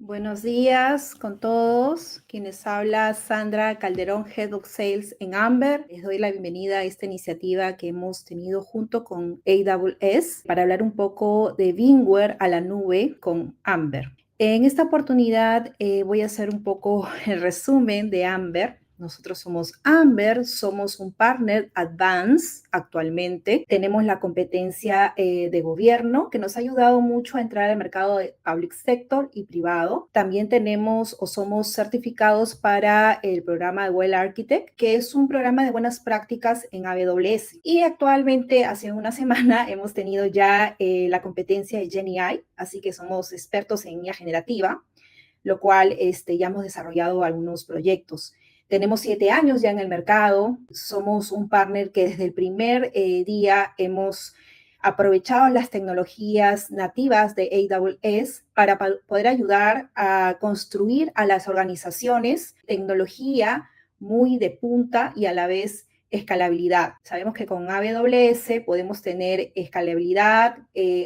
Buenos días con todos. Quienes habla Sandra Calderón, Head of Sales en Amber. Les doy la bienvenida a esta iniciativa que hemos tenido junto con AWS para hablar un poco de VMware a la nube con Amber. En esta oportunidad voy a hacer un poco el resumen de Amber. Nosotros somos Amber, somos un partner advanced actualmente. Tenemos la competencia de gobierno que nos ha ayudado mucho a entrar al mercado de public sector y privado. También tenemos o somos certificados para el programa de Well Architect, que es un programa de buenas prácticas en AWS. Y actualmente, hace una semana, hemos tenido ya la competencia de GenAI, así que somos expertos en IA generativa, lo cual ya hemos desarrollado algunos proyectos. Tenemos 7 años ya en el mercado, somos un partner que desde el primer día hemos aprovechado las tecnologías nativas de AWS para poder ayudar a construir a las organizaciones tecnología muy de punta y a la vez escalabilidad. Sabemos que con AWS podemos tener escalabilidad,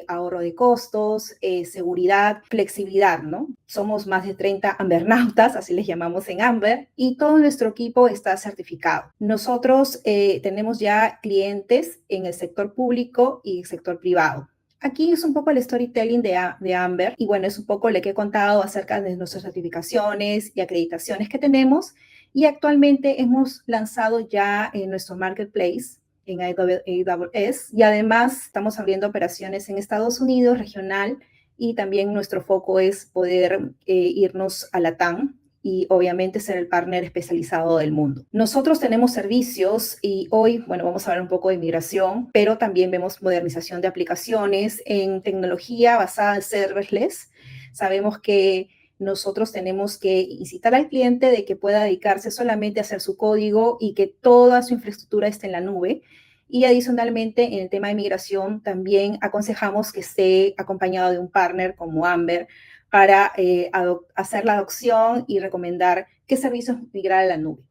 ahorro de costos, seguridad, flexibilidad, ¿no? Somos más de 30 ambernautas, así les llamamos en Amber, y todo nuestro equipo está certificado. Nosotros tenemos ya clientes en el sector público y el sector privado. Aquí es un poco el storytelling de Amber y bueno, es un poco lo que he contado acerca de nuestras certificaciones y acreditaciones que tenemos y actualmente hemos lanzado ya en nuestro marketplace en AWS y además estamos abriendo operaciones en Estados Unidos regional y también nuestro foco es poder irnos a la TAM y obviamente ser el partner especializado del mundo. Nosotros tenemos servicios y hoy, bueno, vamos a hablar un poco de migración, pero también vemos modernización de aplicaciones en tecnología basada en serverless. Sabemos que nosotros tenemos que incitar al cliente de que pueda dedicarse solamente a hacer su código y que toda su infraestructura esté en la nube. Y adicionalmente, en el tema de migración, también aconsejamos que esté acompañado de un partner como Amber para hacer la adopción y recomendar qué servicios migrar a la nube.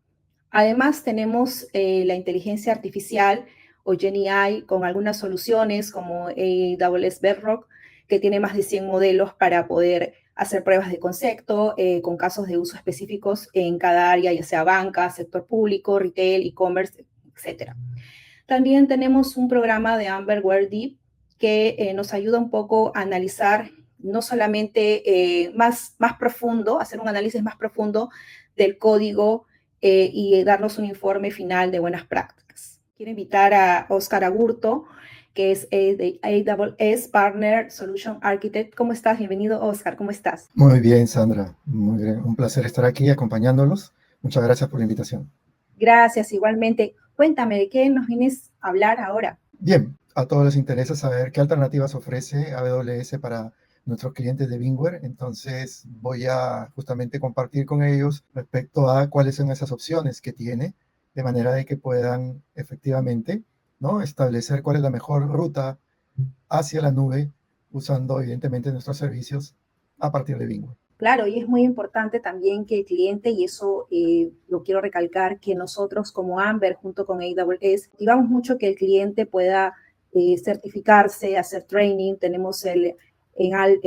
Además, tenemos la inteligencia artificial o GenAI con algunas soluciones como AWS Bedrock, que tiene más de 100 modelos para poder hacer pruebas de concepto con casos de uso específicos en cada área, ya sea banca, sector público, retail, e-commerce, etc. También tenemos un programa de Amber Where Deep que nos ayuda un poco a analizar no solamente más profundo, hacer un análisis más profundo del código y darnos un informe final de buenas prácticas. Quiero invitar a Oscar Agurto, que es de AWS Partner Solution Architect. ¿Cómo estás? Bienvenido, Oscar. ¿Cómo estás? Muy bien, Sandra. Muy bien. Un placer estar aquí acompañándolos. Muchas gracias por la invitación. Gracias, igualmente. Cuéntame, ¿de qué nos vienes a hablar ahora? Bien, a todos les interesa saber qué alternativas ofrece AWS para nuestros clientes de VMware. Entonces voy a justamente compartir con ellos respecto a cuáles son esas opciones que tiene, de manera de que puedan efectivamente, ¿no?, establecer cuál es la mejor ruta hacia la nube usando evidentemente nuestros servicios a partir de VMware. Claro, y es muy importante también que el cliente, y eso lo quiero recalcar, que nosotros como Amber junto con AWS, motivamos mucho que el cliente pueda certificarse, hacer training. Tenemos el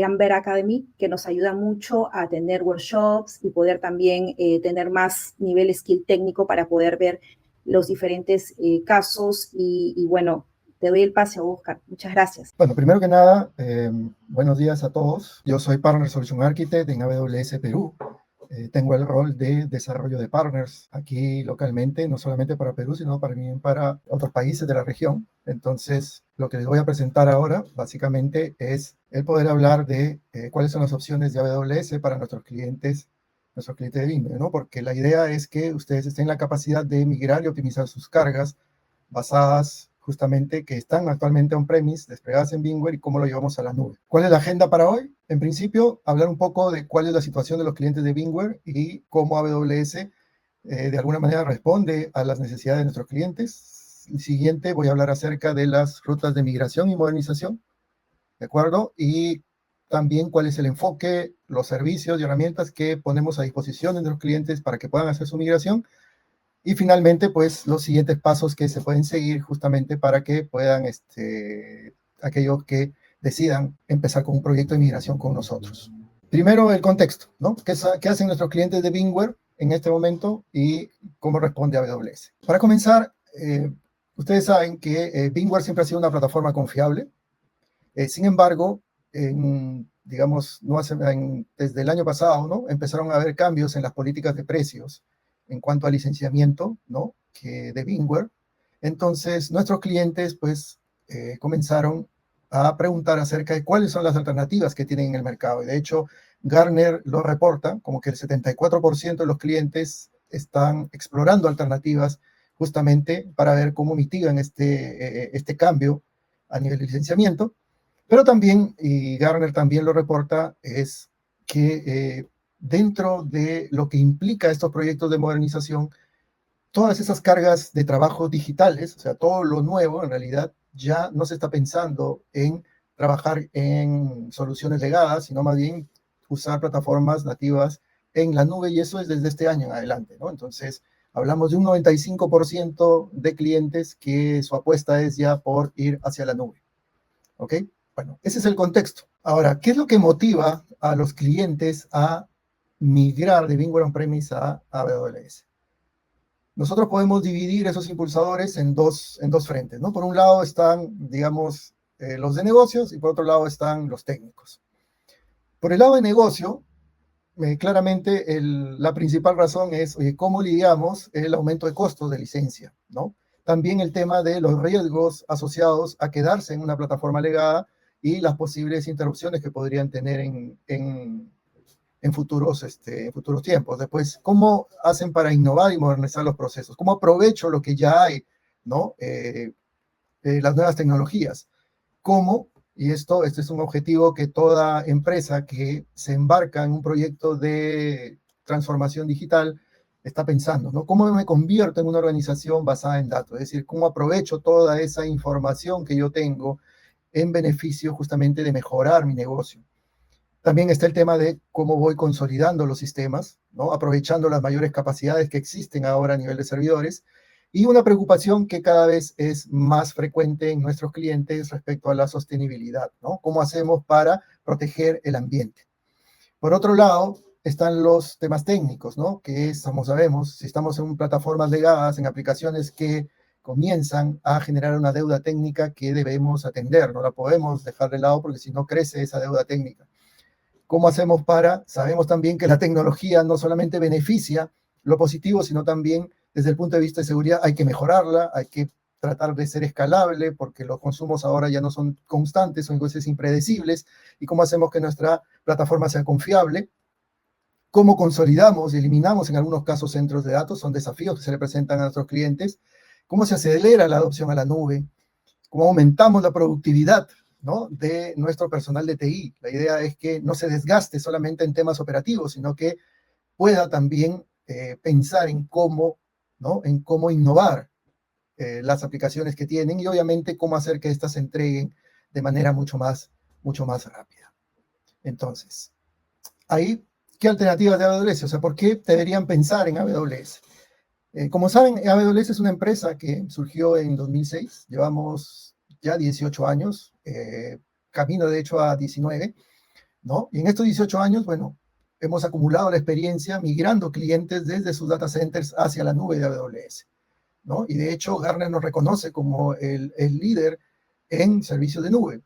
Amber Academy que nos ayuda mucho a tener workshops y poder también tener más nivel skill técnico para poder ver los diferentes casos y bueno, te doy el pase, Oscar. Muchas gracias. Bueno, primero que nada, buenos días a todos. Yo soy Partner Solution Architect en AWS Perú. Tengo el rol de desarrollo de partners aquí localmente, no solamente para Perú, sino también para otros países de la región. Entonces, lo que les voy a presentar ahora, básicamente, es el poder hablar de cuáles son las opciones de AWS para nuestros clientes de VMware, ¿no? Porque la idea es que ustedes estén en la capacidad de migrar y optimizar sus cargas basadas justamente que están actualmente on-premise, desplegadas en VMware y cómo lo llevamos a la nube. ¿Cuál es la agenda para hoy? En principio, hablar un poco de cuál es la situación de los clientes de VMware y cómo AWS de alguna manera responde a las necesidades de nuestros clientes. El siguiente, voy a hablar acerca de las rutas de migración y modernización, ¿de acuerdo? Y también cuál es el enfoque, los servicios y herramientas que ponemos a disposición de nuestros clientes para que puedan hacer su migración. Y finalmente, pues los siguientes pasos que se pueden seguir justamente para que puedan, aquellos que decidan empezar con un proyecto de migración con nosotros. Primero, el contexto, ¿no? ¿Qué hacen nuestros clientes de VMware en este momento y cómo responde AWS? Para comenzar, ustedes saben que VMware siempre ha sido una plataforma confiable. Sin embargo, digamos, desde el año pasado, ¿no? Empezaron a haber cambios en las políticas de precios en cuanto al licenciamiento, ¿no? De VMware. Entonces, nuestros clientes, pues, comenzaron a preguntar acerca de cuáles son las alternativas que tienen en el mercado. Y de hecho, Gartner lo reporta como que el 74% de los clientes están explorando alternativas justamente para ver cómo mitigan este cambio a nivel de licenciamiento. Pero también, y Gartner también lo reporta, es que dentro de lo que implica estos proyectos de modernización, todas esas cargas de trabajo digitales, o sea, todo lo nuevo en realidad, ya no se está pensando en trabajar en soluciones legadas, sino más bien usar plataformas nativas en la nube, y eso es desde este año en adelante, ¿no? Entonces, hablamos de un 95% de clientes que su apuesta es ya por ir hacia la nube, ¿ok? Bueno, ese es el contexto. Ahora, ¿qué es lo que motiva a los clientes a migrar de VMware On-Premise a AWS? Nosotros podemos dividir esos impulsadores en dos frentes, ¿no? Por un lado están, digamos, los de negocios, y por otro lado están los técnicos. Por el lado de negocio, claramente la principal razón es, oye, ¿cómo lidiamos el aumento de costos de licencia, ¿no? También el tema de los riesgos asociados a quedarse en una plataforma legada y las posibles interrupciones que podrían tener en futuros tiempos. Después, ¿cómo hacen para innovar y modernizar los procesos? ¿Cómo aprovecho lo que ya hay, ¿no? Las nuevas tecnologías. ¿Cómo? Y este es un objetivo que toda empresa que se embarca en un proyecto de transformación digital está pensando, ¿no? ¿Cómo me convierto en una organización basada en datos? Es decir, ¿cómo aprovecho toda esa información que yo tengo en beneficio justamente de mejorar mi negocio? También está el tema de cómo voy consolidando los sistemas, ¿no? Aprovechando las mayores capacidades que existen ahora a nivel de servidores. Y una preocupación que cada vez es más frecuente en nuestros clientes respecto a la sostenibilidad, ¿no? ¿Cómo hacemos para proteger el ambiente? Por otro lado, están los temas técnicos, ¿no? Que es, como sabemos, si estamos en plataformas legadas, en aplicaciones que comienzan a generar una deuda técnica que debemos atender, no la podemos dejar de lado porque si no crece esa deuda técnica. ¿Cómo hacemos sabemos también que la tecnología no solamente beneficia lo positivo, sino también desde el punto de vista de seguridad hay que mejorarla, hay que tratar de ser escalable porque los consumos ahora ya no son constantes, son cosas impredecibles, y cómo hacemos que nuestra plataforma sea confiable, cómo consolidamos y eliminamos en algunos casos centros de datos, son desafíos que se le presentan a nuestros clientes, cómo se acelera la adopción a la nube, cómo aumentamos la productividad, ¿no? De nuestro personal de TI. La idea es que no se desgaste solamente en temas operativos, sino que pueda también pensar en cómo, ¿no? En cómo innovar las aplicaciones que tienen y obviamente cómo hacer que éstas se entreguen de manera mucho más rápida. Entonces, ahí, ¿qué alternativas de AWS? O sea, ¿por qué deberían pensar en AWS? Como saben, AWS es una empresa que surgió en 2006, llevamos ya 18 años, camino de hecho a 19, ¿no? Y en estos 18 años, bueno, hemos acumulado la experiencia migrando clientes desde sus data centers hacia la nube de AWS, ¿no? Y de hecho, Gartner nos reconoce como el líder en servicios de nube.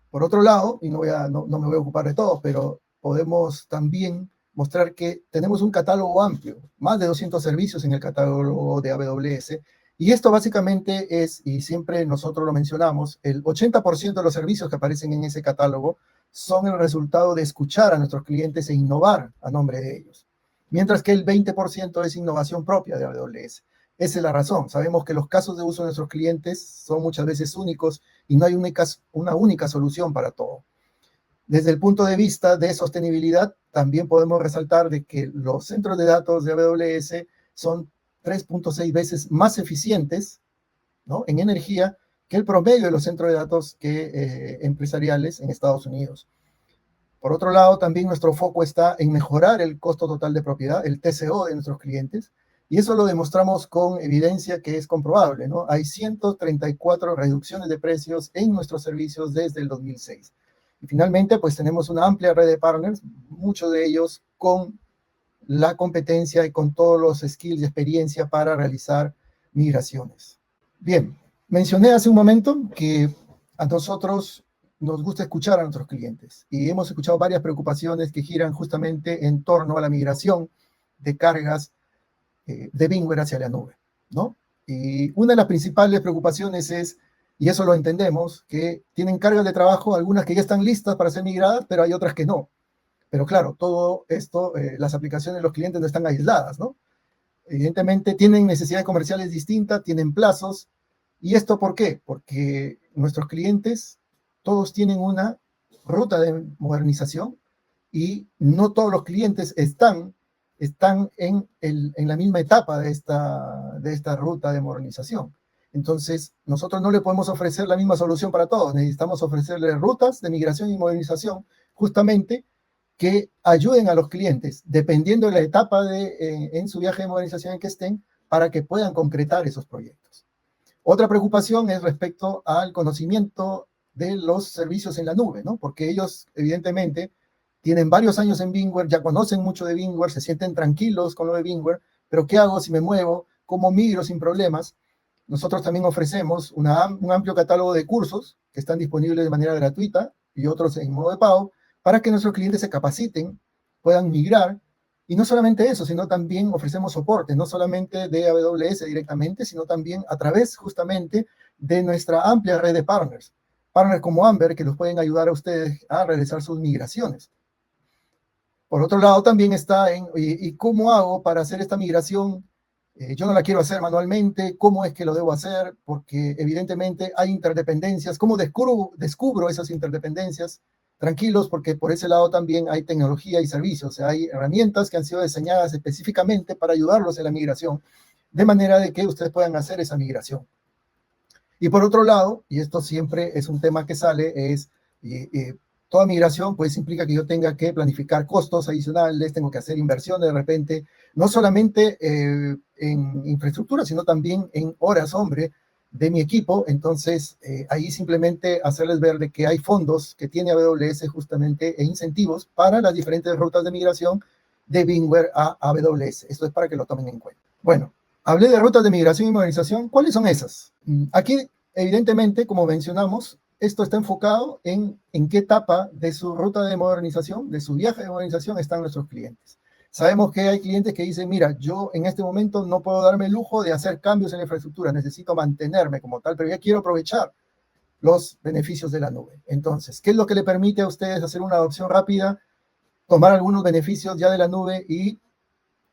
Por otro lado, y no me voy a ocupar de todo, pero podemos también mostrar que tenemos un catálogo amplio, más de 200 servicios en el catálogo de AWS, y esto básicamente es, y siempre nosotros lo mencionamos, el 80% de los servicios que aparecen en ese catálogo son el resultado de escuchar a nuestros clientes e innovar a nombre de ellos, mientras que el 20% es innovación propia de AWS. Esa es la razón. Sabemos que los casos de uso de nuestros clientes son muchas veces únicos y no hay una única solución para todo. Desde el punto de vista de sostenibilidad, también podemos resaltar de que los centros de datos de AWS son 3.6 veces más eficientes, ¿no? En energía que el promedio de los centros de datos empresariales en Estados Unidos. Por otro lado, también nuestro foco está en mejorar el costo total de propiedad, el TCO de nuestros clientes, y eso lo demostramos con evidencia que es comprobable, ¿no? Hay 134 reducciones de precios en nuestros servicios desde el 2006. Y finalmente, pues tenemos una amplia red de partners, muchos de ellos con la competencia y con todos los skills y experiencia para realizar migraciones. Bien, mencioné hace un momento que a nosotros nos gusta escuchar a nuestros clientes y hemos escuchado varias preocupaciones que giran justamente en torno a la migración de cargas de VMware hacia la nube, ¿no? Y una de las principales preocupaciones es, y eso lo entendemos, que tienen cargas de trabajo, algunas que ya están listas para ser migradas, pero hay otras que no. Pero claro, todo esto, las aplicaciones de los clientes no están aisladas, ¿no? Evidentemente tienen necesidades comerciales distintas, tienen plazos. ¿Y esto por qué? Porque nuestros clientes, todos tienen una ruta de modernización y no todos los clientes están en la misma etapa de esta ruta de modernización. Entonces, nosotros no le podemos ofrecer la misma solución para todos. Necesitamos ofrecerle rutas de migración y modernización justamente que ayuden a los clientes, dependiendo de la etapa en su viaje de modernización en que estén, para que puedan concretar esos proyectos. Otra preocupación es respecto al conocimiento de los servicios en la nube, ¿no? Porque ellos, evidentemente, tienen varios años en VMware, ya conocen mucho de VMware, se sienten tranquilos con lo de VMware, pero ¿qué hago si me muevo? ¿Cómo migro sin problemas? Nosotros también ofrecemos un amplio catálogo de cursos que están disponibles de manera gratuita y otros en modo de pago, para que nuestros clientes se capaciten, puedan migrar, y no solamente eso, sino también ofrecemos soporte, no solamente de AWS directamente, sino también a través justamente de nuestra amplia red de partners. Partners como Amber, que los pueden ayudar a ustedes a realizar sus migraciones. Por otro lado, también está ¿y cómo hago para hacer esta migración? Yo no la quiero hacer manualmente, ¿cómo es que lo debo hacer? Porque evidentemente hay interdependencias. ¿Cómo descubro esas interdependencias? Tranquilos, porque por ese lado también hay tecnología y servicios. O sea, hay herramientas que han sido diseñadas específicamente para ayudarlos en la migración, de manera de que ustedes puedan hacer esa migración. Y por otro lado, y esto siempre es un tema que sale, es toda migración pues implica que yo tenga que planificar costos adicionales, tengo que hacer inversiones de repente, no solamente en infraestructura, sino también en horas, hombre, de mi equipo. Entonces, ahí simplemente hacerles ver de que hay fondos que tiene AWS justamente e incentivos para las diferentes rutas de migración de VMware a AWS. Esto es para que lo tomen en cuenta. Bueno, hablé de rutas de migración y modernización. ¿Cuáles son esas? Aquí, evidentemente, como mencionamos, esto está enfocado en qué etapa de su ruta de modernización, de su viaje de modernización, están nuestros clientes. Sabemos que hay clientes que dicen, mira, yo en este momento no puedo darme el lujo de hacer cambios en la infraestructura, necesito mantenerme como tal, pero ya quiero aprovechar los beneficios de la nube. Entonces, ¿qué es lo que le permite a ustedes hacer una adopción rápida, tomar algunos beneficios ya de la nube y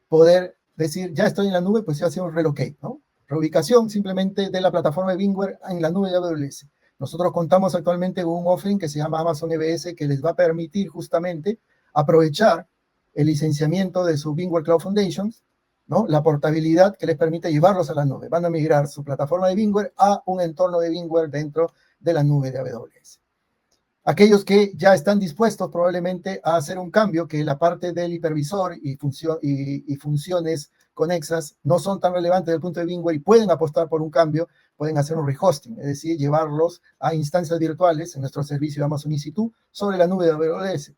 poder decir, ya estoy en la nube, pues ya hacer un relocate, ¿no? Reubicación simplemente de la plataforma de VMware en la nube de AWS. Nosotros contamos actualmente con un offering que se llama Amazon EBS, que les va a permitir justamente aprovechar el licenciamiento de su VMware Cloud Foundations, ¿no? La portabilidad que les permite llevarlos a la nube. Van a migrar su plataforma de VMware a un entorno de VMware dentro de la nube de AWS. Aquellos que ya están dispuestos probablemente a hacer un cambio, que la parte del hipervisor y funciones conexas no son tan relevantes desde el punto de VMware y pueden apostar por un cambio, pueden hacer un rehosting, es decir, llevarlos a instancias virtuales en nuestro servicio de Amazon EC2 sobre la nube de AWS.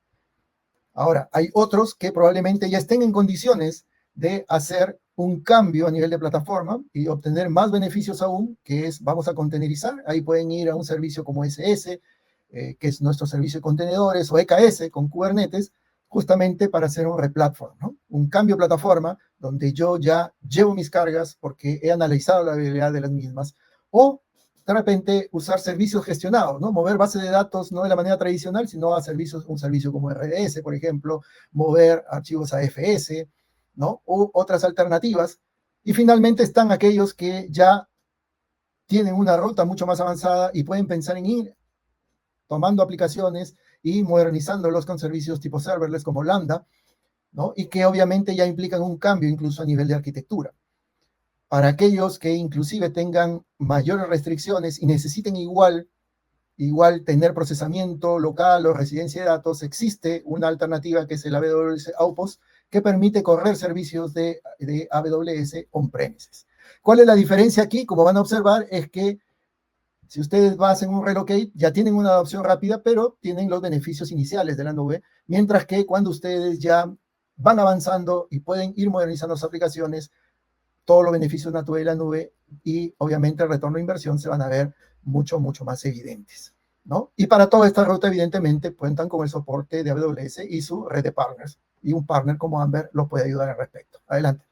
Ahora, hay otros que probablemente ya estén en condiciones de hacer un cambio a nivel de plataforma y obtener más beneficios aún, que es, vamos a containerizar. Ahí pueden ir a un servicio como SS, que es nuestro servicio de contenedores, o EKS con Kubernetes, justamente para hacer un replatform, ¿no? Un cambio de plataforma donde yo ya llevo mis cargas porque he analizado la viabilidad de las mismas, o de repente usar servicios gestionados, ¿no? Mover bases de datos no de la manera tradicional, sino a servicios, un servicio como RDS, por ejemplo, mover archivos a FS, ¿no? U otras alternativas. Y finalmente están aquellos que ya tienen una ruta mucho más avanzada y pueden pensar en ir tomando aplicaciones y modernizándolos con servicios tipo serverless como Lambda, ¿no? Y que obviamente ya implican un cambio incluso a nivel de arquitectura. Para aquellos que inclusive tengan mayores restricciones y necesiten igual tener procesamiento local o residencia de datos, existe una alternativa que es el AWS Outpost, que permite correr servicios de AWS on-premises. ¿Cuál es la diferencia aquí? Como van a observar, es que Si ustedes hacen un relocate, ya tienen una adopción rápida, pero tienen los beneficios iniciales de la nube, mientras que cuando ustedes ya van avanzando y pueden ir modernizando sus aplicaciones, todos los beneficios naturales de la nube y obviamente el retorno de inversión se van a ver mucho, mucho más evidentes, ¿no? Y para toda esta ruta, evidentemente, cuentan con el soporte de AWS y su red de partners, y un partner como Amber los puede ayudar al respecto. Adelante.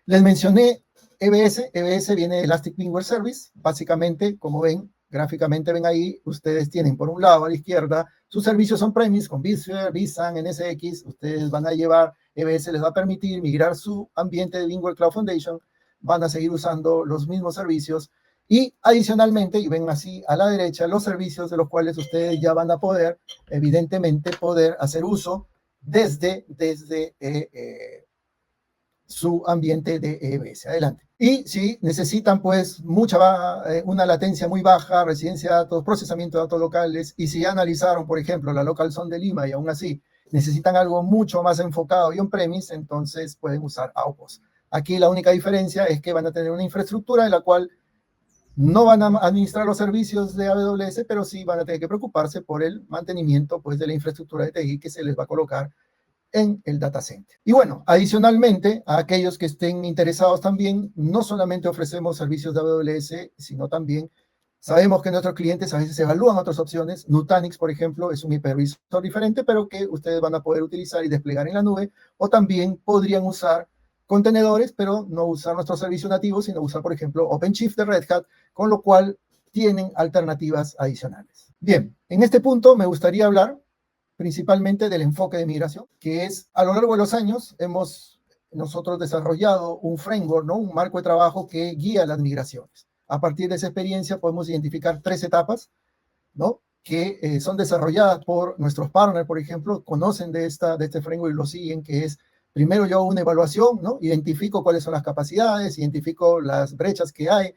Les mencioné EBS. EBS viene de Elastic Beansware Service. Básicamente, como ven, gráficamente ven ahí, ustedes tienen por un lado a la izquierda sus servicios on-premise con vSphere, vSAN, NSX. Ustedes van a llevar, EBS les va a permitir migrar su ambiente de VMware Cloud Foundation. Van a seguir usando los mismos servicios. Y adicionalmente, y ven así a la derecha, los servicios de los cuales ustedes ya van a poder, evidentemente, poder hacer uso desde su ambiente de EBS. Adelante. Y si necesitan pues una latencia muy baja, residencia de datos, procesamiento de datos locales, y si ya analizaron, por ejemplo, la local zone de Lima y aún así necesitan algo mucho más enfocado y on-premise, entonces pueden usar Outpost. Aquí la única diferencia es que van a tener una infraestructura en la cual no van a administrar los servicios de AWS, pero sí van a tener que preocuparse por el mantenimiento pues, de la infraestructura de TI que se les va a colocar en el data center. Y bueno, adicionalmente, a aquellos que estén interesados también, no solamente ofrecemos servicios de AWS, sino también sabemos que nuestros clientes a veces evalúan otras opciones. Nutanix, por ejemplo, es un hipervisor diferente, pero que ustedes van a poder utilizar y desplegar en la nube, o también podrían usar contenedores, pero no usar nuestros servicios nativos, sino usar, por ejemplo, OpenShift de Red Hat, con lo cual tienen alternativas adicionales. Bien, en este punto me gustaría hablar principalmente del enfoque de migración, que es, a lo largo de los años, hemos nosotros desarrollado un framework, ¿no? Un marco de trabajo que guía las migraciones. A partir de esa experiencia podemos identificar 3 etapas, ¿no? Que son desarrolladas por nuestros partners, por ejemplo, conocen de este framework y lo siguen, que es, primero yo hago una evaluación, ¿no? Identifico cuáles son las capacidades, identifico las brechas que hay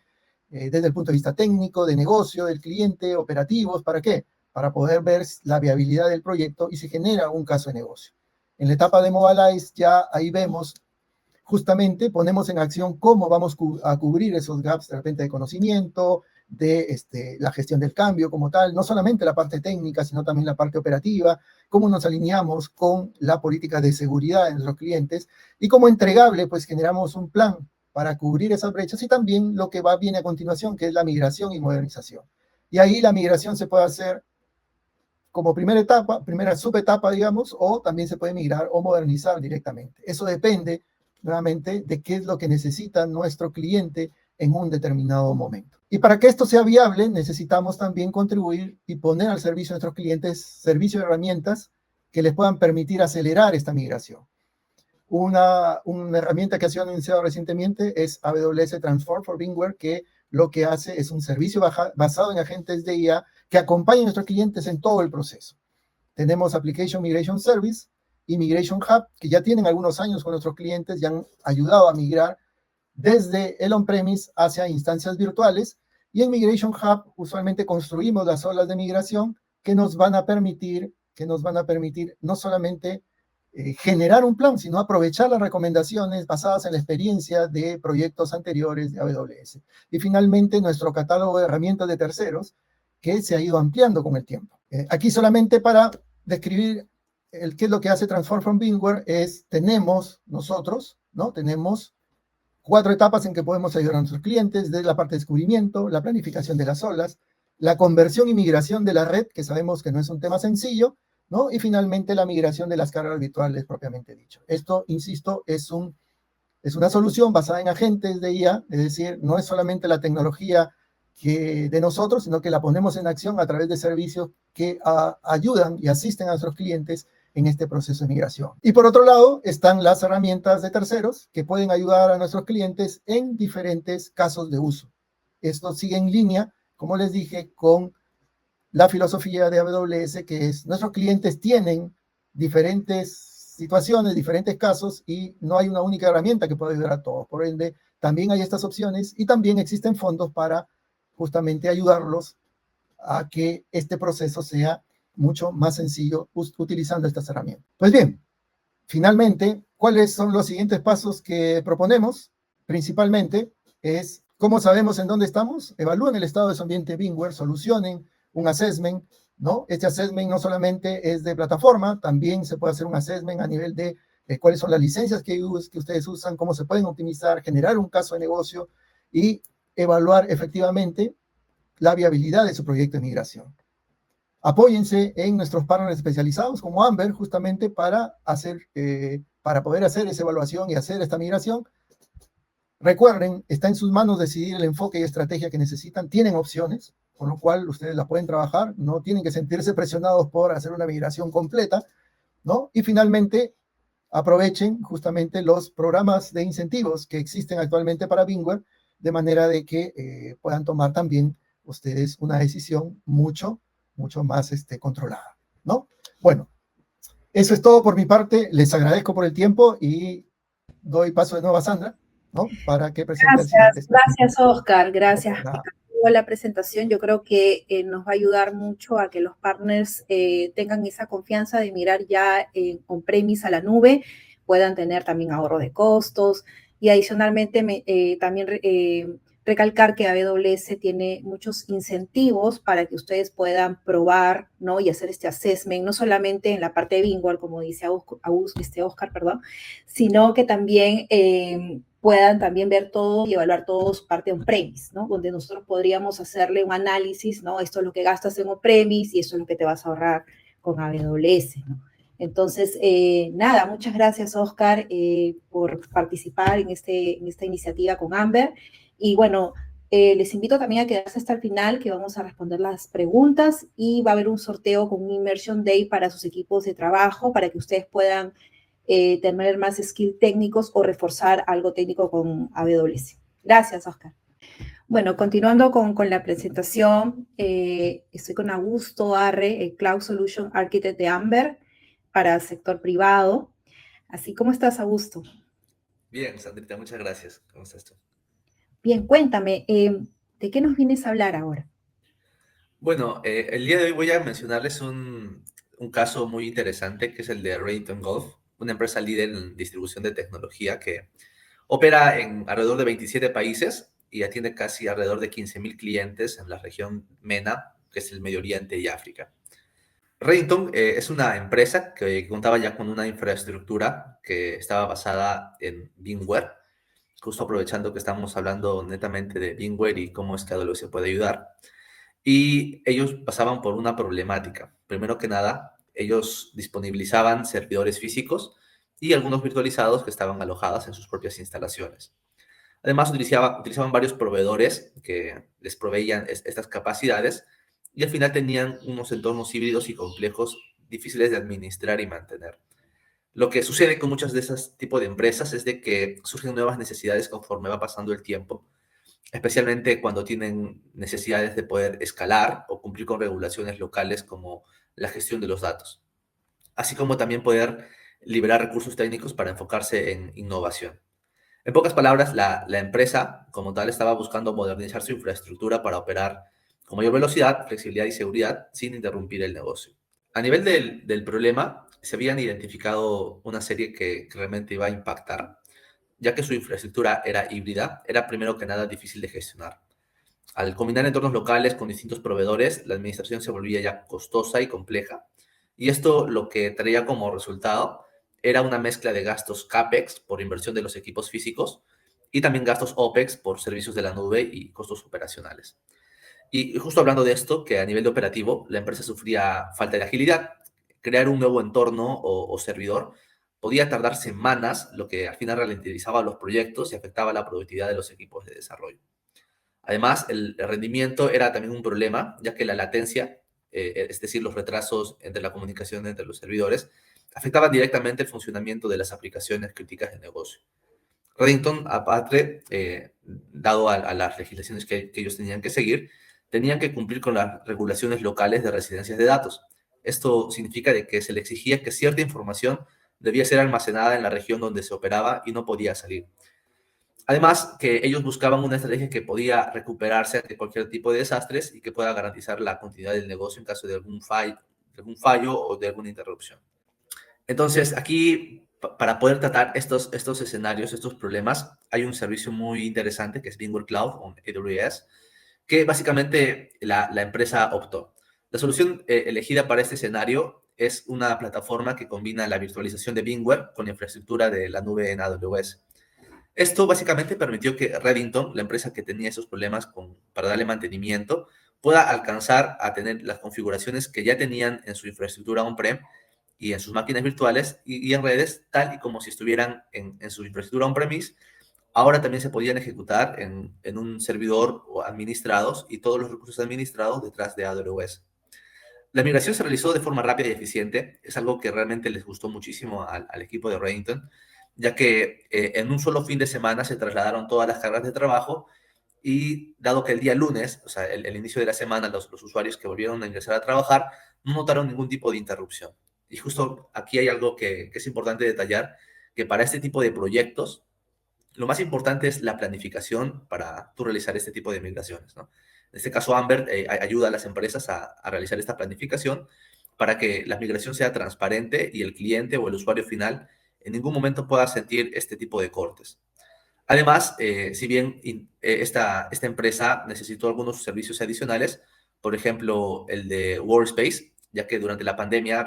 desde el punto de vista técnico, de negocio, del cliente, operativos, ¿para qué? Para poder ver la viabilidad del proyecto y se genera un caso de negocio. En la etapa de Mobilize ya ahí vemos, justamente ponemos en acción cómo vamos a cubrir esos gaps de repente de conocimiento, de la gestión del cambio como tal, no solamente la parte técnica, sino también la parte operativa, cómo nos alineamos con la política de seguridad de nuestros clientes y como entregable, pues generamos un plan para cubrir esas brechas y también lo que viene a continuación, que es la migración y modernización. Y ahí la migración se puede hacer como primera etapa, primera subetapa, digamos, o también se puede migrar o modernizar directamente. Eso depende, nuevamente, de qué es lo que necesita nuestro cliente en un determinado momento. Y para que esto sea viable, necesitamos también contribuir y poner al servicio de nuestros clientes servicios y herramientas que les puedan permitir acelerar esta migración. Una herramienta que ha sido anunciada recientemente es AWS Transform for VMware, que lo que hace es un servicio basado en agentes de IA que acompañan a nuestros clientes en todo el proceso. Tenemos Application Migration Service y Migration Hub, que ya tienen algunos años con nuestros clientes y han ayudado a migrar desde el on-premise hacia instancias virtuales. Y en Migration Hub usualmente construimos las olas de migración que nos van a permitir no solamente generar un plan, sino aprovechar las recomendaciones basadas en la experiencia de proyectos anteriores de AWS. Y finalmente, nuestro catálogo de herramientas de terceros, que se ha ido ampliando con el tiempo. Aquí solamente para describir qué es lo que hace Transform from VMware, tenemos nosotros, ¿no? Tenemos 4 etapas en que podemos ayudar a nuestros clientes, desde la parte de descubrimiento, la planificación de las olas, la conversión y migración de la red, que sabemos que no es un tema sencillo, ¿no? Y finalmente la migración de las cargas virtuales propiamente dicho. Esto, insisto, es una solución basada en agentes de IA, es decir, no es solamente la tecnología de nosotros, sino que la ponemos en acción a través de servicios que ayudan y asisten a nuestros clientes en este proceso de migración. Y por otro lado, están las herramientas de terceros que pueden ayudar a nuestros clientes en diferentes casos de uso. Esto sigue en línea, como les dije, con la filosofía de AWS, que es nuestros clientes tienen diferentes situaciones, diferentes casos, y no hay una única herramienta que pueda ayudar a todos. Por ende, también hay estas opciones y también existen fondos para justamente ayudarlos a que este proceso sea mucho más sencillo utilizando estas herramientas. Pues bien, finalmente, ¿cuáles son los siguientes pasos que proponemos? Principalmente es ¿Cómo sabemos en dónde estamos? Evalúen el estado de su ambiente VMware, solucionen un assessment, ¿no? Este assessment no solamente es de plataforma, también se puede hacer un assessment a nivel de cuáles son las licencias que ustedes usan, cómo se pueden optimizar, generar un caso de negocio y evaluar efectivamente la viabilidad de su proyecto de migración. Apóyense en nuestros partners especializados como Amber, justamente para poder hacer esa evaluación y hacer esta migración. Recuerden, está en sus manos decidir el enfoque y estrategia que necesitan. Tienen opciones, con lo cual ustedes la pueden trabajar. No tienen que sentirse presionados por hacer una migración completa, ¿no? Y finalmente, aprovechen justamente los programas de incentivos que existen actualmente para VMware, de manera de que puedan tomar también ustedes una decisión mucho más controlada, ¿no? Bueno, eso es todo por mi parte. Les agradezco por el tiempo y doy paso de nuevo a Sandra, ¿no? Para que presente el siguiente. Gracias, Oscar. Gracias Nada. por la presentación. Yo creo que nos va a ayudar mucho a que los partners tengan esa confianza de mirar ya on-premise a la nube, puedan tener también ahorro de costos y adicionalmente también recalcar que AWS tiene muchos incentivos para que ustedes puedan probar, ¿no? Y hacer este assessment, no solamente en la parte de VMware, como dice Oscar, perdón, sino que también puedan también ver todo y evaluar todos parte on-premise, ¿no? Donde nosotros podríamos hacerle un análisis, ¿no? Esto es lo que gastas en on-premise y esto es lo que te vas a ahorrar con AWS, ¿no? Entonces, nada, muchas gracias, Oscar, por participar en esta iniciativa con Amber. Y bueno, les invito también a quedarse hasta el final, que vamos a responder las preguntas y va a haber un sorteo con un Immersion Day para sus equipos de trabajo, para que ustedes puedan tener más skills técnicos o reforzar algo técnico con AWS. Gracias, Oscar. Bueno, continuando con la presentación, estoy con Augusto Arre, el Cloud Solution Architect de Amber para el sector privado. Así, ¿cómo estás, Augusto? Bien, Sandrita, muchas gracias. ¿Cómo estás tú? Bien, cuéntame, ¿de qué nos vienes a hablar ahora? Bueno, el día de hoy voy a mencionarles un caso muy interesante que es el de Redington Golf, una empresa líder en distribución de tecnología que opera en alrededor de 27 países y atiende casi alrededor de 15.000 clientes en la región MENA, que es el Medio Oriente y África. Redington es una empresa que contaba ya con una infraestructura que estaba basada en VMware, justo aprovechando que estamos hablando netamente de VMware y cómo es que AWS se puede ayudar. Y ellos pasaban por una problemática. Primero que nada, ellos disponibilizaban servidores físicos y algunos virtualizados que estaban alojados en sus propias instalaciones. Además, utilizaban varios proveedores que les proveían estas capacidades y al final tenían unos entornos híbridos y complejos difíciles de administrar y mantener. Lo que sucede con muchas de esas tipos de empresas es de que surgen nuevas necesidades conforme va pasando el tiempo, especialmente cuando tienen necesidades de poder escalar o cumplir con regulaciones locales como la gestión de los datos, así como también poder liberar recursos técnicos para enfocarse en innovación. En pocas palabras, la empresa como tal estaba buscando modernizar su infraestructura para operar con mayor velocidad, flexibilidad y seguridad sin interrumpir el negocio. A nivel del problema, se habían identificado una serie que realmente iba a impactar, ya que su infraestructura era híbrida, era primero que nada difícil de gestionar. Al combinar entornos locales con distintos proveedores, la administración se volvía ya costosa y compleja. Y esto lo que traía como resultado era una mezcla de gastos CAPEX por inversión de los equipos físicos y también gastos OPEX por servicios de la nube y costos operacionales. Y justo hablando de esto, que a nivel de operativo, la empresa sufría falta de agilidad. Crear un nuevo entorno o servidor podía tardar semanas, lo que al final ralentizaba los proyectos y afectaba la productividad de los equipos de desarrollo. Además, el rendimiento era también un problema, ya que la latencia, es decir, los retrasos entre la comunicación entre los servidores, afectaban directamente el funcionamiento de las aplicaciones críticas de negocio. Redington, aparte, dado a las legislaciones que ellos tenían que seguir, tenían que cumplir con las regulaciones locales de residencias de datos. Esto significa de que se le exigía que cierta información debía ser almacenada en la región donde se operaba y no podía salir. Además, que ellos buscaban una estrategia que podía recuperarse ante cualquier tipo de desastres y que pueda garantizar la continuidad del negocio en caso de algún fallo o de alguna interrupción. Entonces, aquí para poder tratar estos escenarios, estos problemas, hay un servicio muy interesante que es VMware Cloud o AWS, que básicamente la empresa optó. La solución elegida para este escenario es una plataforma que combina la virtualización de VMware con la infraestructura de la nube en AWS. Esto básicamente permitió que Redington, la empresa que tenía esos problemas para darle mantenimiento, pueda alcanzar a tener las configuraciones que ya tenían en su infraestructura on-prem y en sus máquinas virtuales y en redes, tal y como si estuvieran en su infraestructura on-premise. Ahora también se podían ejecutar en un servidor o administrados y todos los recursos administrados detrás de AWS. La migración se realizó de forma rápida y eficiente. Es algo que realmente les gustó muchísimo al equipo de Redington, ya que en un solo fin de semana se trasladaron todas las cargas de trabajo y dado que el día lunes, o sea, el inicio de la semana, los usuarios que volvieron a ingresar a trabajar no notaron ningún tipo de interrupción. Y justo aquí hay algo que es importante detallar, que para este tipo de proyectos, lo más importante es la planificación para tú realizar este tipo de migraciones, ¿no? En este caso, Amber ayuda a las empresas a realizar esta planificación para que la migración sea transparente y el cliente o el usuario final en ningún momento pueda sentir este tipo de cortes. Además, si bien esta empresa necesitó algunos servicios adicionales, por ejemplo, el de Workspace, ya que durante la pandemia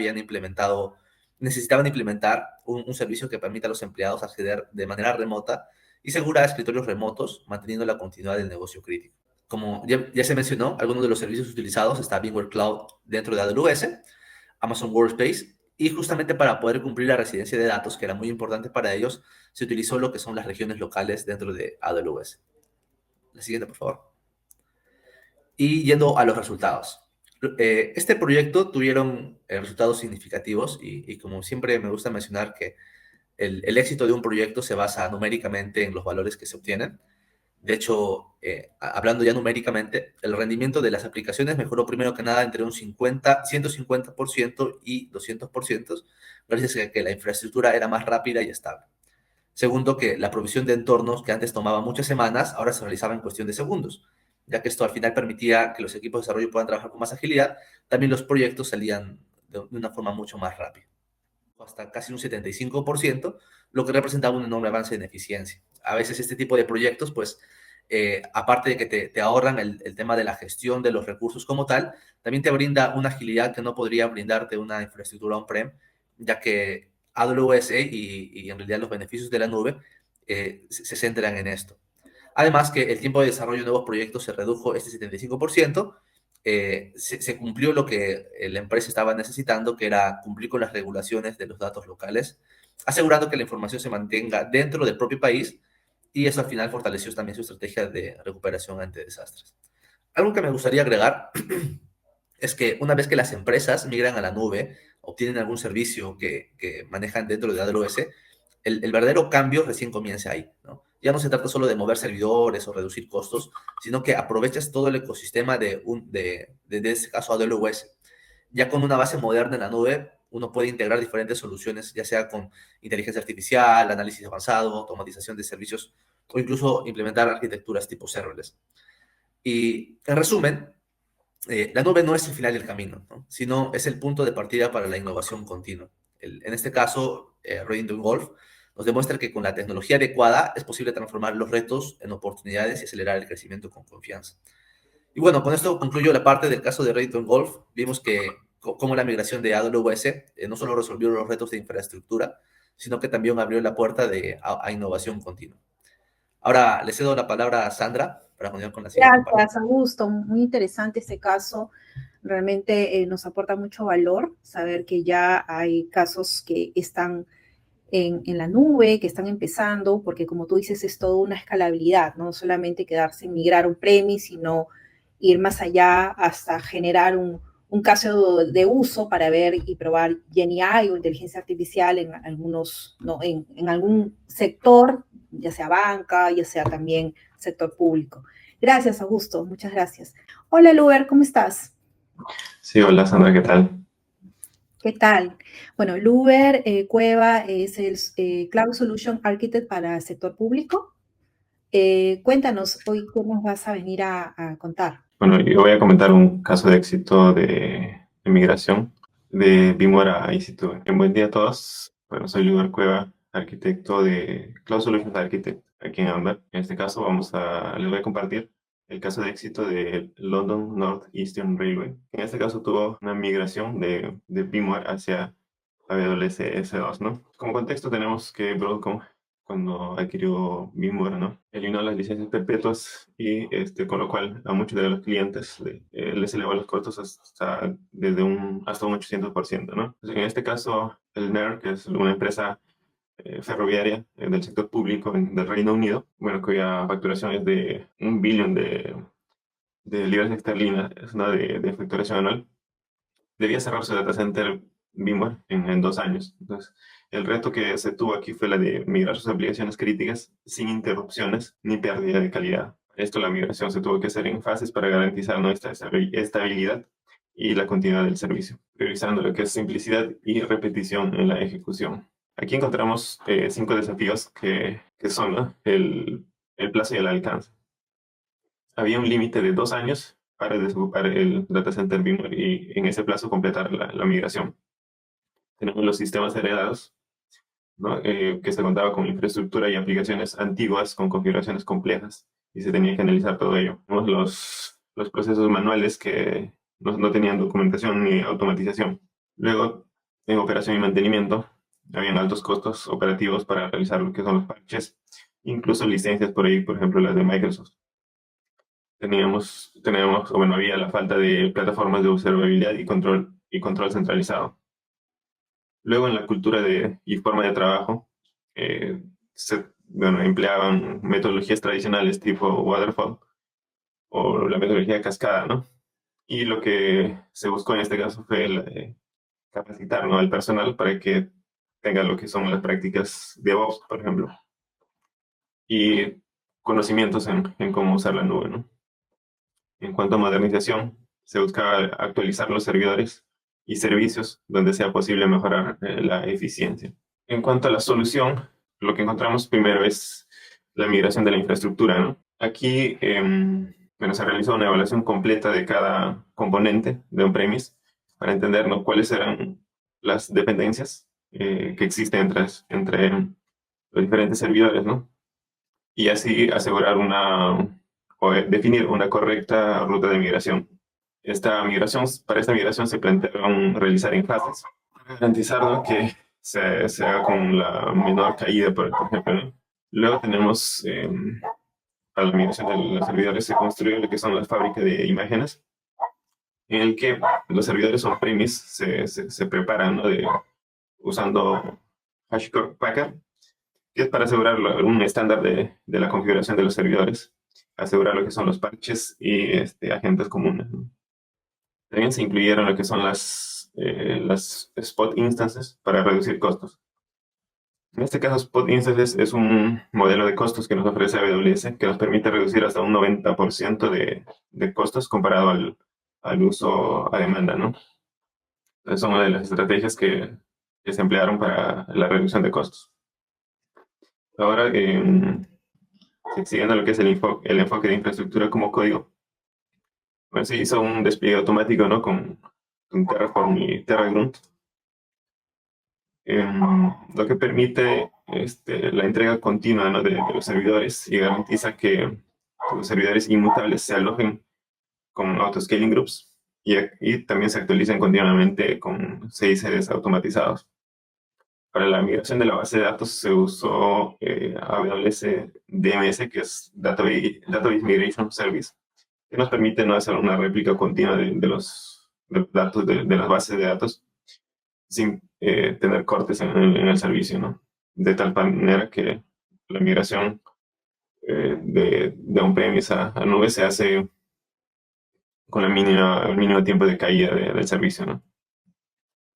necesitaban implementar un servicio que permita a los empleados acceder de manera remota y segura a escritorios remotos, manteniendo la continuidad del negocio crítico. Como ya se mencionó, algunos de los servicios utilizados está VMware Cloud dentro de AWS, Amazon Workspace, y justamente para poder cumplir la residencia de datos, que era muy importante para ellos, se utilizó lo que son las regiones locales dentro de AWS. La siguiente, por favor. Y yendo a los resultados. Este proyecto tuvieron resultados significativos y como siempre me gusta mencionar que el éxito de un proyecto se basa numéricamente en los valores que se obtienen. De hecho, hablando ya numéricamente, el rendimiento de las aplicaciones mejoró primero que nada entre un 150% y 200%, gracias a que la infraestructura era más rápida y estable. Segundo, que la provisión de entornos que antes tomaba muchas semanas, ahora se realizaba en cuestión de segundos, ya que esto al final permitía que los equipos de desarrollo puedan trabajar con más agilidad. También los proyectos salían de una forma mucho más rápida, hasta casi un 75%, lo que representaba un enorme avance en eficiencia. A veces este tipo de proyectos, pues, aparte de que te ahorran el tema de la gestión de los recursos como tal, también te brinda una agilidad que no podría brindarte una infraestructura on-prem, ya que AWS y en realidad los beneficios de la nube se centran en esto. Además que el tiempo de desarrollo de nuevos proyectos se redujo este 75%, se cumplió lo que la empresa estaba necesitando, que era cumplir con las regulaciones de los datos locales, asegurando que la información se mantenga dentro del propio país, y eso al final fortaleció también su estrategia de recuperación ante desastres. Algo que me gustaría agregar es que una vez que las empresas migran a la nube, obtienen algún servicio que manejan dentro de AWS, el verdadero cambio recién comienza ahí, ¿no? Ya no se trata solo de mover servidores o reducir costos, sino que aprovechas todo el ecosistema de este caso AWS. Ya con una base moderna en la nube, uno puede integrar diferentes soluciones, ya sea con inteligencia artificial, análisis avanzado, automatización de servicios o incluso implementar arquitecturas tipo serverless. Y en resumen, la nube no es el final del camino, ¿no? Sino es el punto de partida para la innovación continua. En este caso, Redington Golf nos demuestra que con la tecnología adecuada es posible transformar los retos en oportunidades y acelerar el crecimiento con confianza. Y bueno, con esto concluyo la parte del caso de Redington Golf. Vimos que cómo la migración de AWS no solo resolvió los retos de infraestructura, sino que también abrió la puerta a innovación continua. Ahora le cedo la palabra a Sandra para continuar con la siguiente parte. Gracias, Augusto. Muy interesante este caso. Realmente nos aporta mucho valor saber que ya hay casos que están en la nube, que están empezando, porque como tú dices, es toda una escalabilidad, no solamente quedarse en migrar un premise, sino ir más allá hasta generar un caso de uso para ver y probar GenAI o inteligencia artificial en algunos, ¿no? en algún sector, ya sea banca, ya sea también sector público. Gracias, Augusto, muchas gracias. Hola, Luber, ¿cómo estás? Sí, hola Sandra, ¿qué tal? ¿Qué tal? Bueno, Luber Cueva es el Cloud Solution Architect para el sector público. Cuéntanos hoy qué nos vas a venir a contar. Bueno, yo voy a comentar un caso de éxito de migración de VMware a EC2. Buen día a todos. Bueno, soy Lugar Cueva, arquitecto de Cloud Solutions Architect aquí en Amber. En este caso les voy a compartir el caso de éxito de London North Eastern Railway. En este caso tuvo una migración de VMware hacia AWS S2, ¿no? Como contexto tenemos que Broadcom, cuando adquirió VMware, ¿no?, eliminó las licencias perpetuas y con lo cual a muchos de los clientes les elevó los costos hasta un 800%, ¿no? Entonces, en este caso, el NER, que es una empresa ferroviaria del sector público del Reino Unido, bueno, cuya facturación es de 1 billón de libras esterlinas, ¿no?, de facturación anual, debía cerrar su data center VMware en 2 años. Entonces, el reto que se tuvo aquí fue la de migrar sus aplicaciones críticas sin interrupciones ni pérdida de calidad. Esto, la migración se tuvo que hacer en fases para garantizar nuestra estabilidad y la continuidad del servicio, priorizando lo que es simplicidad y repetición en la ejecución. Aquí encontramos 5 desafíos que son, ¿no?, el plazo y el alcance. Había un límite de 2 años para desocupar el data center VMware y en ese plazo completar la migración. Tenemos los sistemas heredados, ¿no?, que se contaba con infraestructura y aplicaciones antiguas con configuraciones complejas y se tenía que analizar todo ello. Tenemos los procesos manuales que no tenían documentación ni automatización. Luego, en operación y mantenimiento, habían altos costos operativos para realizar lo que son los parches, incluso licencias por ahí, por ejemplo, las de Microsoft. Había la falta de plataformas de observabilidad y control centralizado. Luego, en la cultura y forma de trabajo, empleaban metodologías tradicionales tipo waterfall o la metodología de cascada, ¿no? Y lo que se buscó en este caso fue capacitar, ¿no?, al personal para que tenga lo que son las prácticas de DevOps, por ejemplo, y conocimientos en cómo usar la nube, ¿no? En cuanto a modernización, se buscaba actualizar los servidores y servicios donde sea posible mejorar la eficiencia. En cuanto a la solución, lo que encontramos primero es la migración de la infraestructura, ¿no? Aquí se realizó una evaluación completa de cada componente de on-premise para entender, ¿no?, cuáles eran las dependencias que existen entre los diferentes servidores, ¿no? Y así asegurar definir una correcta ruta de migración. Para esta migración se plantearon realizar en fases, para garantizar, ¿no?, que se haga con la menor caída, por ejemplo, ¿no? Luego tenemos, para la migración de los servidores, se construye lo que son las fábricas de imágenes, en el que los servidores on-premise se preparan, ¿no?, usando HashiCorp Packer, que es para asegurar un estándar de la configuración de los servidores, asegurar lo que son los parches y agentes comunes, ¿no? También se incluyeron lo que son las spot instances para reducir costos. En este caso, Spot Instances es un modelo de costos que nos ofrece AWS, que nos permite reducir hasta un 90% de costos comparado al uso a demanda, ¿no? Entonces, son una de las estrategias que se emplearon para la reducción de costos. Ahora, siguiendo lo que es el enfoque de infraestructura como código, bueno, se hizo un despliegue automático, ¿no?, con Terraform y TerraGrunt, lo que permite la entrega continua, ¿no?, de los servidores y garantiza que los servidores inmutables se alojen con autoscaling groups y también se actualizan continuamente con CICDs automatizados. Para la migración de la base de datos se usó AWS DMS, que es Database Migration Service, que nos permite, ¿no?, hacer una réplica continua de los datos de las bases de datos sin tener cortes en el servicio, ¿no? De tal manera que la migración de on-premise a nube se hace con el mínimo tiempo de caída del servicio, ¿no?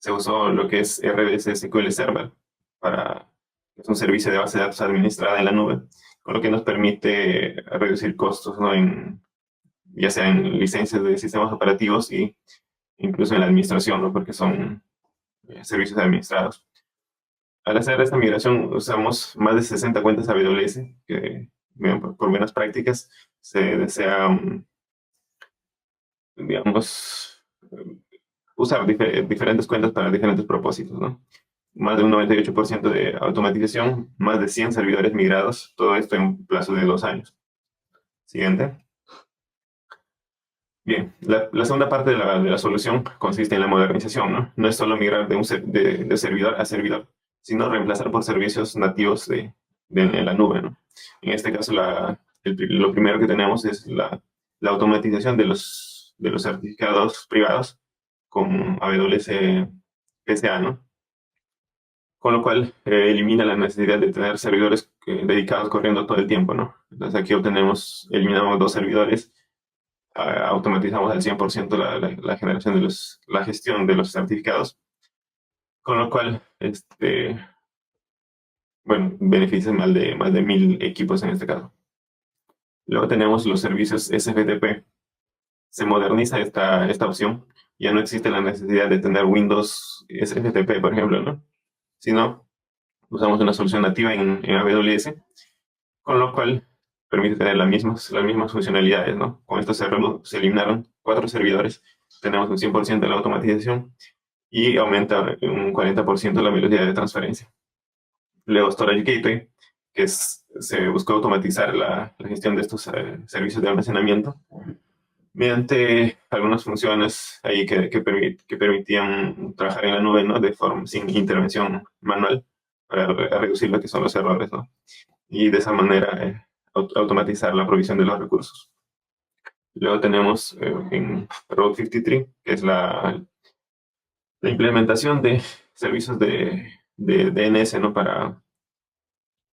Se usó lo que es RDS SQL Server es un servicio de base de datos administrada en la nube, con lo que nos permite reducir costos, ¿no?, ya sea en licencias de sistemas operativos y incluso en la administración, ¿no?, porque son servicios administrados. Al hacer esta migración usamos más de 60 cuentas AWS que, por buenas prácticas, se desea, digamos, usar diferentes cuentas para diferentes propósitos, ¿no? más de un 98% de automatización, más de 100 servidores migrados, todo esto en un plazo de 2 años. Siguiente. Bien, la segunda parte de la solución consiste en la modernización, ¿no? No es solo migrar de servidor a servidor, sino reemplazar por servicios nativos en la nube, ¿no? En este caso, lo primero que tenemos es la automatización de los certificados privados con AWS PCA, ¿no? Con lo cual elimina la necesidad de tener servidores dedicados corriendo todo el tiempo, ¿no? Entonces aquí eliminamos 2 servidores, automatizamos al 100% la generación la gestión de los certificados, con lo cual, bueno, beneficia más de 1000 equipos en este caso. Luego tenemos los servicios SFTP. Se moderniza esta opción. Ya no existe la necesidad de tener Windows SFTP, por ejemplo, ¿no? Sino usamos una solución nativa en AWS, con lo cual permite tener las mismas funcionalidades, ¿no? Con esto se eliminaron 4 servidores, tenemos un 100% de la automatización y aumenta un 40% la velocidad de transferencia. Luego Storage Gateway, se buscó automatizar la gestión de estos servicios de almacenamiento mediante algunas funciones ahí que permitían trabajar en la nube, ¿no? Sin intervención manual para reducir lo que son los errores, ¿no? Y de esa manera automatizar la provisión de los recursos. Luego tenemos en Route 53, que es la implementación de servicios de DNS, ¿no? Para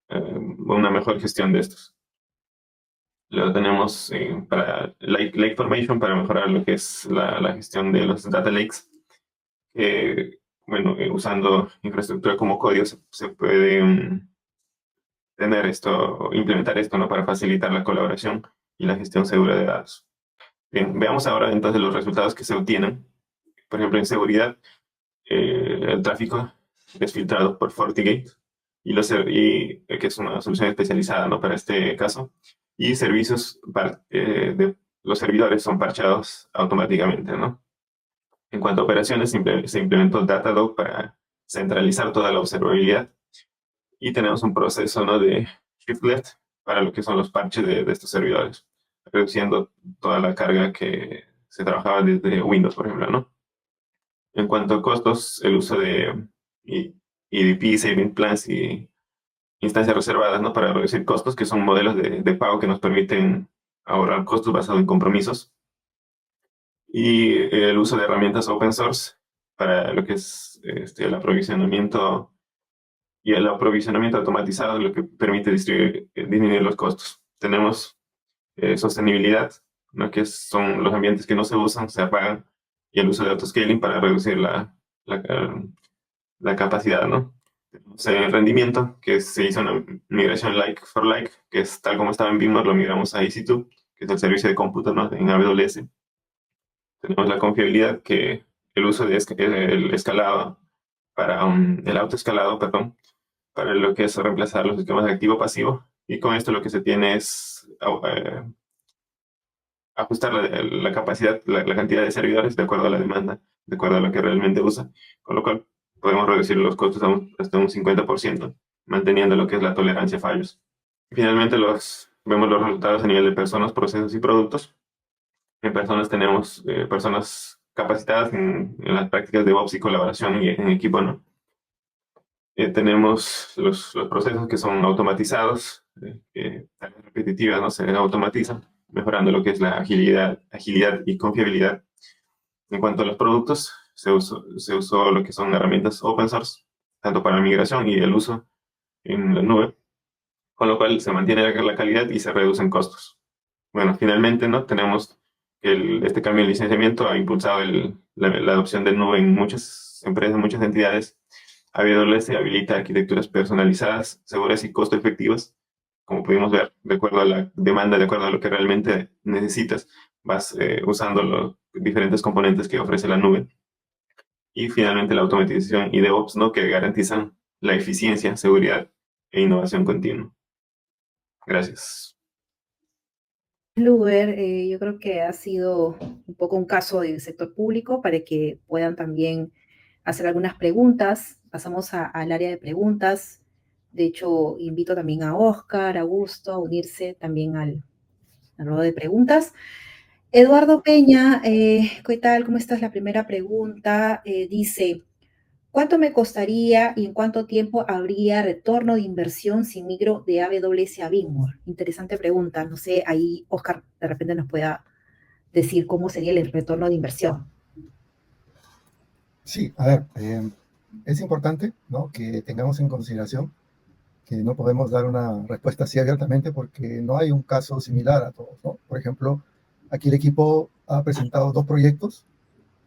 una mejor gestión de estos. Luego tenemos para Lake Formation para mejorar lo que es la gestión de los data lakes. Bueno, usando infraestructura como código se puede implementar esto, ¿no? Para facilitar la colaboración y la gestión segura de datos. Bien, veamos ahora entonces los resultados que se obtienen. Por ejemplo, en seguridad, el tráfico es filtrado por FortiGate, que es una solución especializada, ¿no? Para este caso. Y los servidores son parchados automáticamente, ¿no? En cuanto a operaciones, se implementó Datadog para centralizar toda la observabilidad. Y tenemos un proceso, ¿no? De shift left para lo que son los parches de estos servidores, reduciendo toda la carga que se trabajaba desde Windows, por ejemplo, ¿no? En cuanto a costos, el uso de EDP, Saving Plans y instancias reservadas, ¿no? Para reducir costos, que son modelos de pago que nos permiten ahorrar costos basados en compromisos. Y el uso de herramientas open source para lo que es el aprovisionamiento y el aprovisionamiento automatizado, lo que permite disminuir los costos. Tenemos sostenibilidad, ¿no? Que son los ambientes que no se usan, se apagan, y el uso de autoscaling para reducir la capacidad, ¿no? Tenemos el rendimiento, que se hizo una migración like for like, que es tal como estaba en Beamer, lo migramos a EC2, que es el servicio de cómputo, ¿no? En AWS. Tenemos la confiabilidad, que el uso el escalado el autoescalado, perdón, para lo que es reemplazar los esquemas de activo-pasivo. Y con esto lo que se tiene es ajustar la capacidad, la cantidad de servidores de acuerdo a la demanda, de acuerdo a lo que realmente usa, con lo cual podemos reducir los costos hasta un 50%, manteniendo lo que es la tolerancia a fallos. Finalmente vemos los resultados a nivel de personas, procesos y productos. En personas tenemos personas capacitadas en las prácticas de DevOps y colaboración en equipo, ¿no? Tenemos los procesos que son automatizados, tareas repetitivas, ¿no? Se automatizan, mejorando lo que es la agilidad y confiabilidad. En cuanto a los productos, se usó lo que son herramientas open source, tanto para la migración y el uso en la nube, con lo cual se mantiene la calidad y se reducen costos. Bueno, finalmente, ¿no? Tenemos que este cambio en licenciamiento ha impulsado la adopción de nube en muchas empresas, muchas entidades. AWS habilita arquitecturas personalizadas, seguras y costo efectivas. Como pudimos ver, de acuerdo a la demanda, de acuerdo a lo que realmente necesitas, vas usando los diferentes componentes que ofrece la nube. Y finalmente la automatización y DevOps, ¿no? Que garantizan la eficiencia, seguridad e innovación continua. Gracias. Luber, yo creo que ha sido un poco un caso del sector público para que puedan también hacer algunas preguntas pasamos al área de preguntas. De hecho, invito también a Oscar, a Augusto, a unirse también al rueda de preguntas. Eduardo Peña, ¿qué tal? ¿Cómo estás? La primera pregunta dice, ¿cuánto me costaría y en cuánto tiempo habría retorno de inversión si migro de AWS a Bigmore? Interesante pregunta. No sé, ahí Oscar de repente nos pueda decir cómo sería el retorno de inversión. Sí, a ver, es importante, ¿no?, que tengamos en consideración que no podemos dar una respuesta así abiertamente porque no hay un caso similar a todos, ¿no? Por ejemplo, aquí el equipo ha presentado 2 proyectos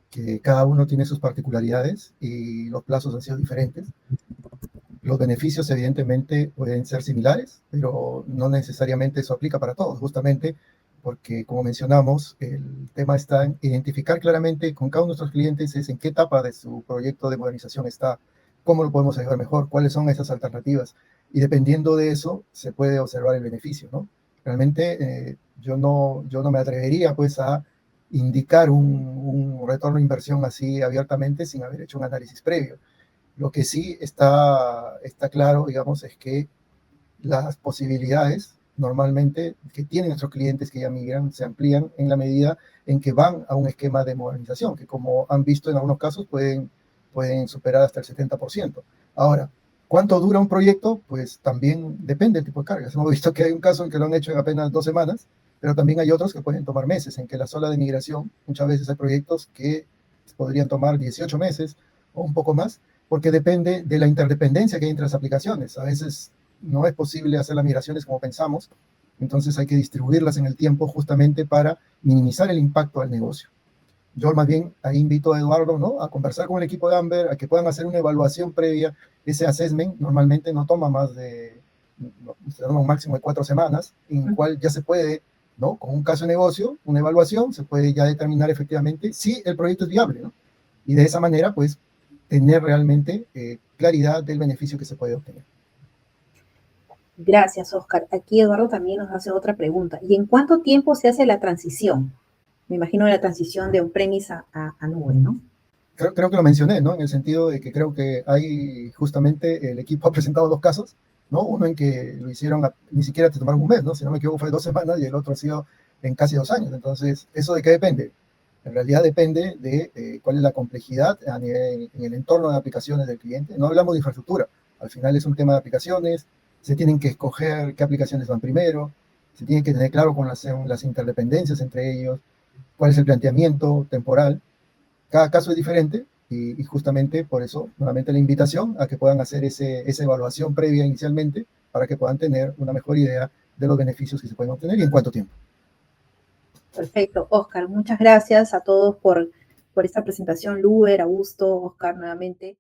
que cada uno tiene sus particularidades y los plazos han sido diferentes. Los beneficios evidentemente pueden ser similares, pero no necesariamente eso aplica para todos, justamente porque, como mencionamos, el tema está en identificar claramente con cada uno de nuestros clientes es en qué etapa de su proyecto de modernización está, cómo lo podemos ayudar mejor, cuáles son esas alternativas. Y dependiendo de eso, se puede observar el beneficio, ¿no? Realmente yo no me atrevería pues a indicar un retorno de inversión así abiertamente sin haber hecho un análisis previo. Lo que sí está claro, digamos, es que las posibilidades normalmente que tienen nuestros clientes que ya migran se amplían en la medida en que van a un esquema de modernización, que como han visto en algunos casos pueden superar hasta el 70%. Ahora, ¿cuánto dura un proyecto? Pues también depende del tipo de cargas. Hemos visto que hay un caso en que lo han hecho en apenas 2 semanas, pero también hay otros que pueden tomar meses, en que la sola de migración, muchas veces hay proyectos que podrían tomar 18 meses o un poco más, porque depende de la interdependencia que hay entre las aplicaciones. A veces no es posible hacer las migraciones como pensamos, entonces hay que distribuirlas en el tiempo justamente para minimizar el impacto al negocio. Yo más bien ahí invito a Eduardo, ¿no?, a conversar con el equipo de Amber, a que puedan hacer una evaluación previa. Ese assessment normalmente no toma más de, se toma un máximo de 4 semanas, en el cual ya se puede, ¿no?, con un caso de negocio, una evaluación, se puede ya determinar efectivamente si el proyecto es viable, ¿no? Y de esa manera, pues, tener realmente claridad del beneficio que se puede obtener. Gracias, Oscar. Aquí Eduardo también nos hace otra pregunta. ¿Y en cuánto tiempo se hace la transición? Me imagino la transición de on-premise a nube, ¿no? Creo que lo mencioné, ¿no?, en el sentido de que creo que hay justamente, el equipo ha presentado 2 casos, ¿no? Uno en que lo hicieron, ni siquiera te tomaron un mes, ¿no? Si no me equivoco fue 2 semanas y el otro ha sido en casi 2 años. Entonces, ¿eso de qué depende? En realidad depende de cuál es la complejidad en el entorno de aplicaciones del cliente. No hablamos de infraestructura, al final es un tema de aplicaciones, se tienen que escoger qué aplicaciones van primero, se tiene que tener claro con las interdependencias entre ellos, cuál es el planteamiento temporal. Cada caso es diferente y justamente por eso, nuevamente la invitación a que puedan hacer esa evaluación previa inicialmente para que puedan tener una mejor idea de los beneficios que se pueden obtener y en cuánto tiempo. Perfecto, Oscar. Muchas gracias a todos por esta presentación. Luber, Augusto, Oscar nuevamente.